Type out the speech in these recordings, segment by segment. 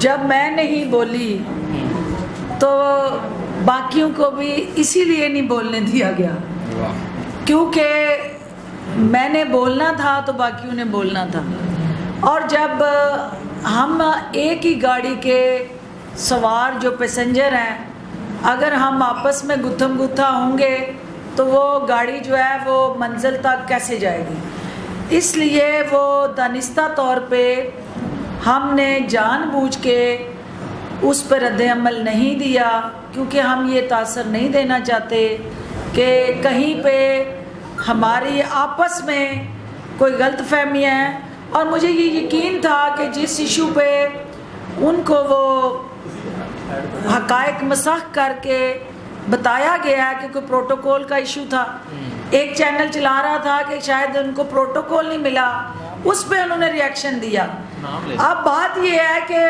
جب میں نہیں بولی تو باقیوں کو بھی اسی لیے نہیں بولنے دیا گیا، کیونکہ میں نے بولنا تھا تو باقیوں نے بولنا تھا۔ اور جب ہم ایک ہی گاڑی کے سوار جو پیسنجر ہیں، اگر ہم آپس میں گتھم گتھا ہوں گے تو وہ گاڑی جو ہے وہ منزل تک کیسے جائے گی؟ اس لیے وہ دانستہ طور پہ ہم نے جان بوجھ کے اس پر رد عمل نہیں دیا، کیونکہ ہم یہ تاثر نہیں دینا چاہتے کہ کہیں پہ ہماری آپس میں کوئی غلط فہمی ہے۔ اور مجھے یہ یقین تھا کہ جس ایشو پہ ان کو وہ حقائق مسخ کر کے بتایا گیا ہے کہ کوئی پروٹوکول کا ایشو تھا، ایک چینل چلا رہا تھا کہ شاید ان کو پروٹوکول نہیں ملا، اس پہ انہوں نے ری ایکشن دیا۔ اب بات یہ ہے کہ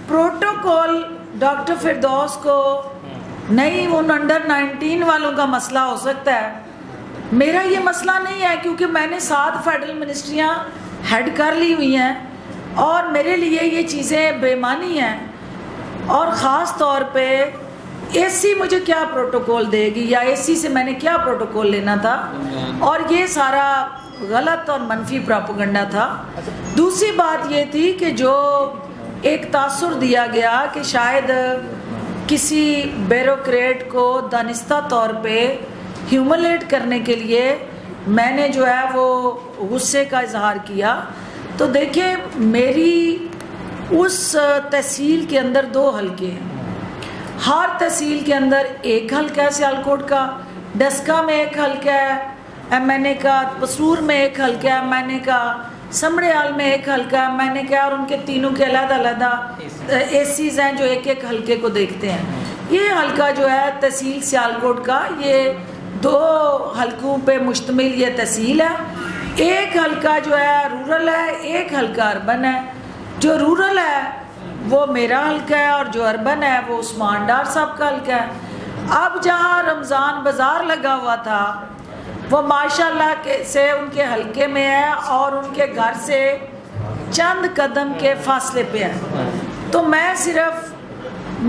پروٹوکول ڈاکٹر فردوس کو نہیں، ان انڈر 19 والوں کا مسئلہ ہو سکتا ہے، میرا یہ مسئلہ نہیں ہے، کیونکہ میں نے 7 فیڈرل منسٹریاں ہیڈ کر لی ہوئی ہیں اور میرے لیے یہ چیزیں بے معنی ہیں۔ اور خاص طور پہ اے سی مجھے کیا پروٹوکول دے گی، یا اے سی سے میں نے کیا پروٹوکول لینا تھا؟ اور یہ سارا غلط اور منفی پراپیگنڈا تھا۔ دوسری بات یہ تھی کہ جو ایک تاثر دیا گیا کہ شاید کسی بیوروکریٹ کو دانستہ طور پہ ہیوملیٹ کرنے کے لیے میں نے جو ہے وہ غصے کا اظہار کیا، تو دیکھیں میری اس تحصیل کے اندر 2 حلقے ہیں، ہر تحصیل کے اندر ایک حلقہ ہے سیالکوٹ کا، ڈسکا میں ایک حلقہ ہے ایم این اے کا، پسرور میں ایک حلقہ ہے ایم این اے کا، سمڑیال میں ایک حلقہ ہے ایم این اے کا، اور ان کے تینوں کے علیحدہ علیحدہ اے سیز ہیں جو ایک ایک حلقے کو دیکھتے ہیں۔ یہ حلقہ جو ہے تحصیل سیالکوٹ کا، یہ 2 حلقوں پہ مشتمل یہ تحصیل ہے۔ ایک حلقہ جو ہے رورل ہے، ایک حلقہ اربن ہے۔ جو رورل ہے وہ میرا حلقہ ہے اور جو اربن ہے وہ عثمان ڈار صاحب کا حلقہ ہے۔ اب جہاں رمضان بازار لگا ہوا تھا وہ ماشاءاللہ سے ان کے حلقے میں ہے اور ان کے گھر سے چند قدم کے فاصلے پہ ہے، تو میں صرف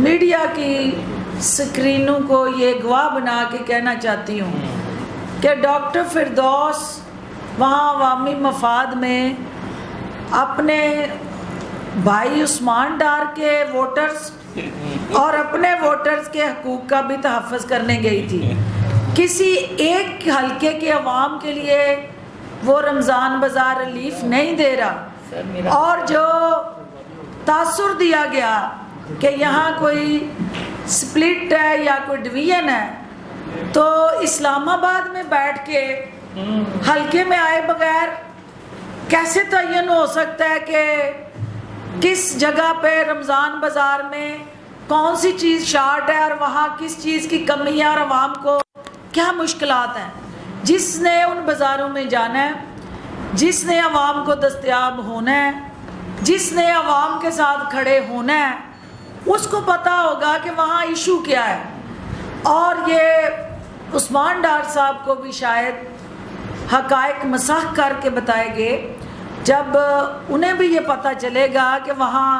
میڈیا کی سکرینوں کو یہ گواہ بنا کے کہنا چاہتی ہوں کہ ڈاکٹر فردوس وہاں عوامی مفاد میں اپنے بھائی عثمان ڈار کے ووٹرز اور اپنے ووٹرز کے حقوق کا بھی تحفظ کرنے گئی تھی۔ کسی ایک حلقے کے عوام کے لیے وہ رمضان بازار ریلیف نہیں دے رہا، اور جو تاثر دیا گیا کہ یہاں کوئی سپلٹ ہے یا کوئی ڈویژن ہے، تو اسلام آباد میں بیٹھ کے حلقے میں آئے بغیر کیسے تعین ہو سکتا ہے کہ کس جگہ پہ رمضان بازار میں کون سی چیز شارٹ ہے اور وہاں کس چیز کی کمی ہے اور عوام کو کیا مشکلات ہیں؟ جس نے ان بازاروں میں جانا ہے، جس نے عوام کو دستیاب ہونا ہے، جس نے عوام کے ساتھ کھڑے ہونا ہے، اس کو پتہ ہوگا کہ وہاں ایشو کیا ہے۔ اور یہ عثمان ڈار صاحب کو بھی شاید حقائق مسخ کر کے بتائے گے، جب انہیں بھی یہ پتہ چلے گا کہ وہاں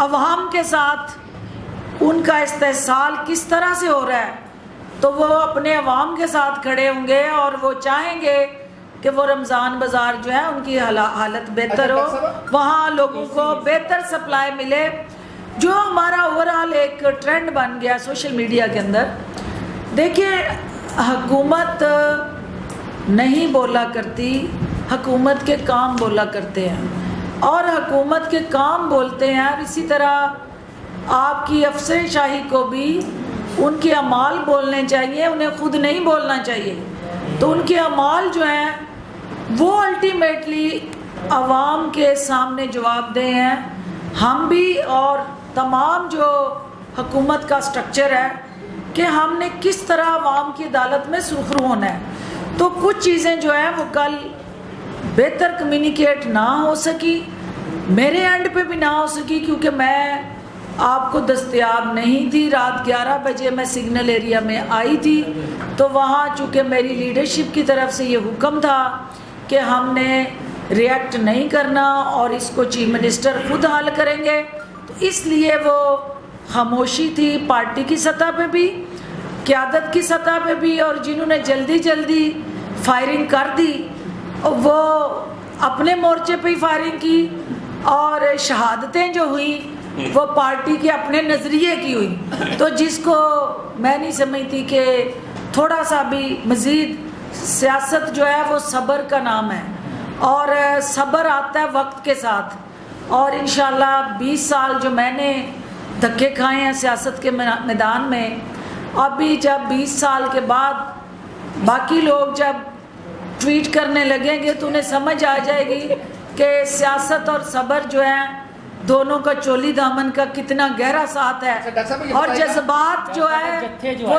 عوام کے ساتھ ان کا استحصال کس طرح سے ہو رہا ہے، تو وہ اپنے عوام کے ساتھ کھڑے ہوں گے اور وہ چاہیں گے کہ وہ رمضان بازار جو ہے ان کی حالت بہتر ہو، وہاں لوگوں کو بہتر سپلائی ملے۔ جو ہمارا اوورآل ایک ٹرینڈ بن گیا سوشل میڈیا کے اندر، دیکھیں حکومت نہیں بولا کرتی، حکومت کے کام بولا کرتے ہیں، اور حکومت کے کام بولتے ہیں، اور اسی طرح آپ کی افسر شاہی کو بھی ان کے اعمال بولنے چاہیے، انہیں خود نہیں بولنا چاہیے۔ تو ان کے اعمال جو ہیں وہ الٹیمیٹلی عوام کے سامنے جواب دہ ہیں۔ ہم بھی اور تمام جو حکومت کا سٹرکچر ہے کہ ہم نے کس طرح عوام کی عدالت میں سرخرو ہونا ہے۔ تو کچھ چیزیں جو ہیں وہ کل بہتر کمیونیکیٹ نہ ہو سکی، میرے اینڈ پہ بھی نہ ہو سکی، کیونکہ میں آپ کو دستیاب نہیں تھی۔ رات 11 بجے میں سگنل ایریا میں آئی تھی، تو وہاں چونکہ میری لیڈرشپ کی طرف سے یہ حکم تھا کہ ہم نے ریئیکٹ نہیں کرنا اور اس کو چیف منسٹر خود حل کریں گے، تو اس لیے وہ خاموشی تھی پارٹی کی سطح پہ بھی، قیادت کی سطح پہ بھی، اور جنہوں نے جلدی جلدی فائرنگ کر دی وہ اپنے مورچے پہ ہی فائرنگ کی، اور شہادتیں جو ہوئیں وہ پارٹی کے اپنے نظریے کی ہوئی. تو جس کو میں نہیں سمجھتی کہ تھوڑا سا بھی مزید، سیاست جو ہے وہ صبر کا نام ہے، اور صبر آتا ہے وقت کے ساتھ. اور انشاءاللہ 20 سال جو میں نے دھکے کھائے ہیں سیاست کے میدان میں، ابھی جب 20 سال کے بعد باقی لوگ جب ٹویٹ کرنے لگیں گے تو انہیں سمجھ آ جائے گی کہ سیاست اور صبر جو ہے دونوں کا چولی دامن کا کتنا گہرا ساتھ ہے، اور جذبات جو ہے وہ